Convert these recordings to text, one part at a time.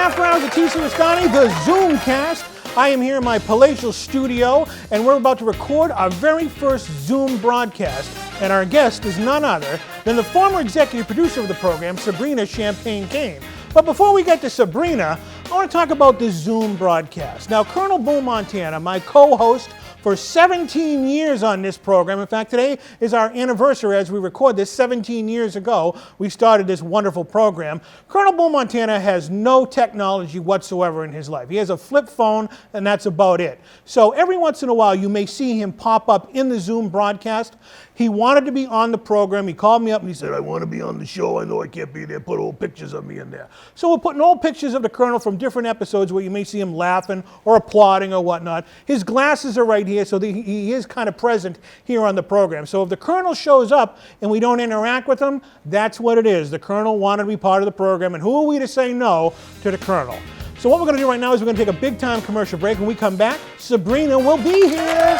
After Hours at TC Restani, the Zoomcast. I am here in my palatial studio, and we're about to record our very first Zoom broadcast. And our guest is none other than the former executive producer of the program, Sabrina Cain. But before we get to Sabrina, I want to talk about the Zoom broadcast. Now, Colonel Boom Montana, my co-host for 17 years on this program. In fact, today is our anniversary as we record this. 17 years ago, we started this wonderful program. Colonel Boom Montana has no technology whatsoever in his life. He has a flip phone, and that's about it. So every once in a while, you may see him pop up in the Zoom broadcast. He wanted to be on the program. He called me up and he said, I want to be on the show. I know I can't be there. Put old pictures of me in there. So we're putting old pictures of the Colonel from different episodes where you may see him laughing or applauding or whatnot. His glasses are right here, so he is kind of present here on the program. So if the Colonel shows up and we don't interact with him, that's what it is. The Colonel wanted to be part of the program, and who are we to say no to the Colonel? So what we're going to do right now is we're going to take a big-time commercial break. When we come back, Sabrina will be here.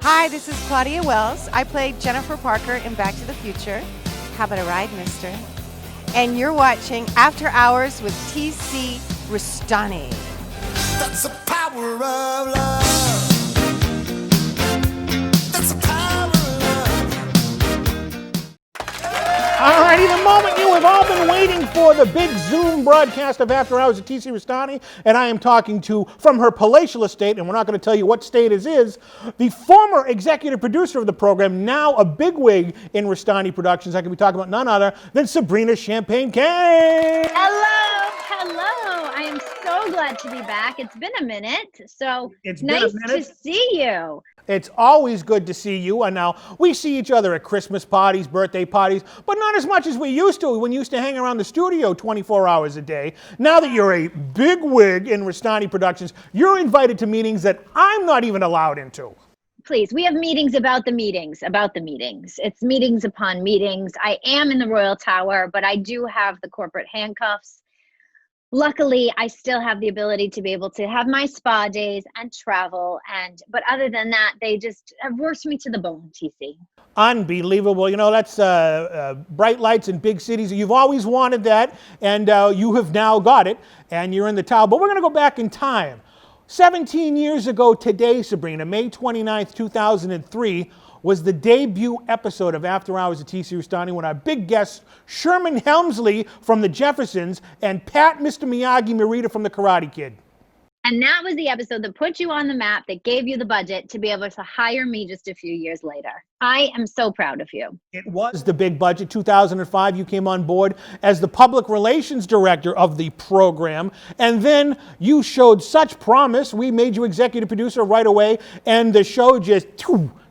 Hi, this is Claudia Wells. I played Jennifer Parker in Back to the Future. How about a ride, mister? And you're watching After Hours with TC Restani. That's the power of love. That's the power of love. Alrighty, the moment you have all been waiting for, the big Zoom broadcast of After Hours at TC Restani, and I am talking to, from her palatial estate, and we're not going to tell you what state it is, the former executive producer of the program, now a bigwig in Restani Productions. I can be talking about none other than Sabrina Cain. Hello. I am so glad to be back. It's been a minute, so It's nice been a minute. to see you. It's always good to see you, and now we see each other at Christmas parties, birthday parties, but not as much as we used to when you used to hang around the studio 24 hours a day. Now that you're a bigwig in Restani Productions, you're invited to meetings that I'm not even allowed into. Please, we have meetings about the meetings. It's meetings upon meetings. I am in the Royal Tower, but I do have the corporate handcuffs. Luckily, I still have the ability to be able to have my spa days and travel. But other than that, they just have worked me to the bone, TC. Unbelievable. You know, that's bright lights in big cities. You've always wanted that, and you have now got it, and you're in the tower. But we're going to go back in time. 17 years ago today, Sabrina, May 29th, 2003, was the debut episode of After Hours at TC Restani when our big guests, Sherman Hemsley from the Jeffersons and Pat Mr. Miyagi Morita from the Karate Kid. And that was the episode that put you on the map, that gave you the budget to be able to hire me just a few years later. I am so proud of you. It was the big budget. 2005, you came on board as the public relations director of the program. And then you showed such promise. We made you executive producer right away. And the show just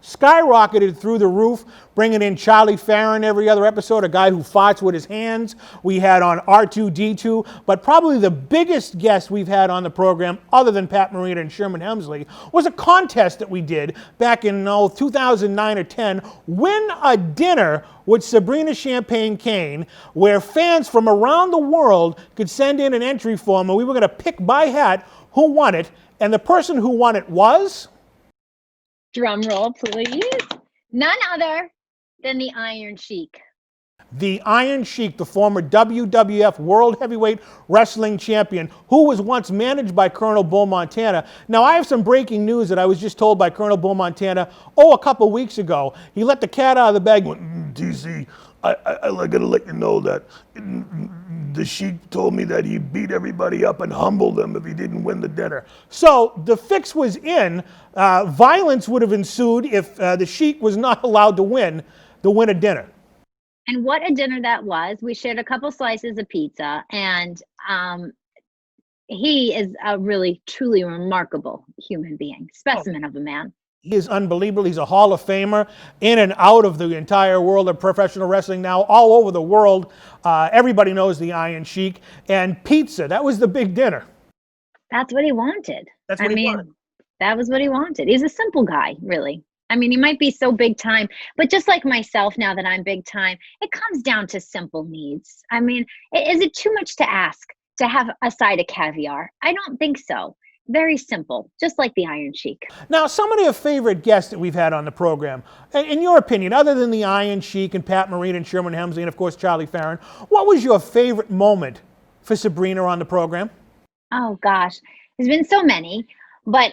skyrocketed through the roof, bringing in Charlie Farron every other episode, a guy who farts with his hands. We had on R2-D2, but probably the biggest guest we've had on the program, other than Pat Morita and Sherman Hemsley, was a contest that we did back in 2009 or 10, Win a Dinner with Sabrina Cain, where fans from around the world could send in an entry form, and we were going to pick by hat who won it, and the person who won it was... Drum roll, please. None other than the Iron Sheik. The Iron Sheik, the former WWF World Heavyweight Wrestling Champion, who was once managed by Colonel Boom Montana. Now, I have some breaking news that I was just told by Colonel Boom Montana, a couple weeks ago. He let the cat out of the bag. TC, I got to let you know that the Sheik told me that he beat everybody up and humbled them if he didn't win the dinner. So the fix was in. Violence would have ensued if the Sheik was not allowed to win a dinner. And what a dinner that was. We shared a couple slices of pizza, and he is a really, truly remarkable human being, specimen of a man. He is unbelievable. He's a Hall of Famer in and out of the entire world of professional wrestling now, all over the world. Everybody knows the Iron Sheik. And pizza, that was the big dinner. That's what he wanted. That's what he wanted. That was what he wanted. He's a simple guy, really. I mean, he might be so big time, but just like myself, now that I'm big time, it comes down to simple needs. I mean, is it too much to ask to have a side of caviar? I don't think so. Very simple, just like the Iron Sheik. Now, some of your favorite guests that we've had on the program, in your opinion, other than the Iron Sheik and Pat Morita and Sherman Hemsley and, of course, Charlie Farron, what was your favorite moment for Sabrina on the program? Oh gosh, there's been so many, but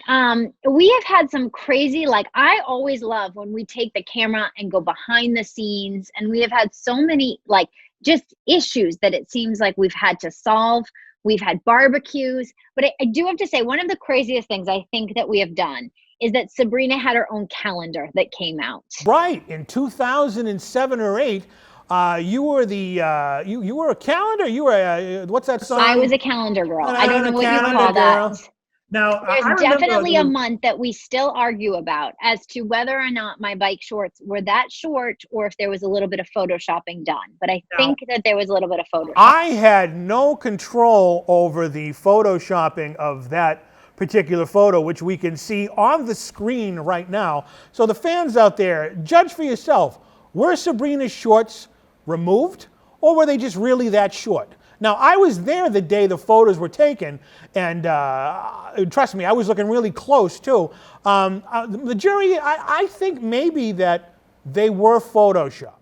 we have had some crazy. Like I always love when we take the camera and go behind the scenes, and we have had so many like just issues that it seems like we've had to solve. We've had barbecues, but I do have to say one of the craziest things I think that we have done is that Sabrina had her own calendar that came out. Right, in 2007 or 8, you were the you were a calendar. You were what's that song? I was a calendar girl. I don't know what you Calendar call girl. that. Now There's I remember definitely a the- month that we still argue about as to whether or not my bike shorts were that short or if there was a little bit of photoshopping done. But I think that there was a little bit of Photoshop. I had no control over the photoshopping of that particular photo, which we can see on the screen right now. So the fans out there, judge for yourself. Were Sabrina's shorts removed, or were they just really that short? Now, I was there the day the photos were taken, and trust me, I was looking really close too. The jury, I think maybe that they were photoshopped.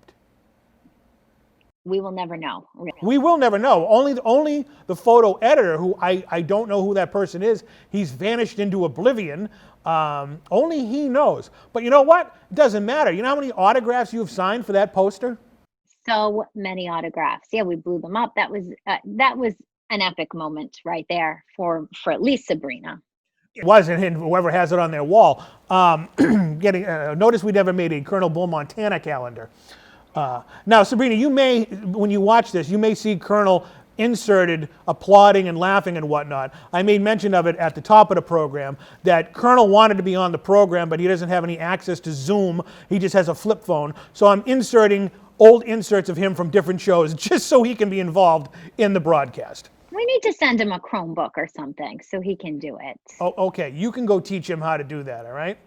We will never know. Really. We will never know. Only the photo editor, who I don't know who that person is, he's vanished into oblivion. Only he knows. But you know what? It doesn't matter. You know how many autographs you've signed for that poster? So many autographs. Yeah, we blew them up. That was an epic moment right there for at least Sabrina. It wasn't him, whoever has it on their wall. Notice we never made a Colonel Bull Montana calendar. Now, Sabrina, you may, when you watch this, you may see Colonel inserted applauding and laughing and whatnot. I made mention of it at the top of the program that Colonel wanted to be on the program, but he doesn't have any access to Zoom. He just has a flip phone. So I'm inserting old inserts of him from different shows just so he can be involved in the broadcast. We need to send him a Chromebook or something so he can do it. Oh, okay. You can go teach him how to do that, all right?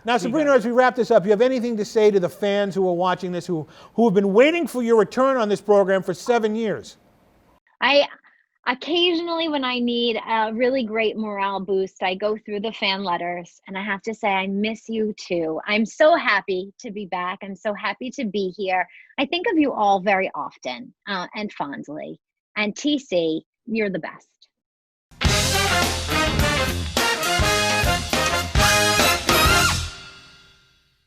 Now, Sabrina, as we wrap this up, you have anything to say to the fans who are watching this, who have been waiting for your return on this program for 7 years? I occasionally, when I need a really great morale boost, I go through the fan letters, and I have to say I miss you too. I'm so happy to be back. I'm so happy to be here. I think of you all very often and fondly. And TC, you're the best.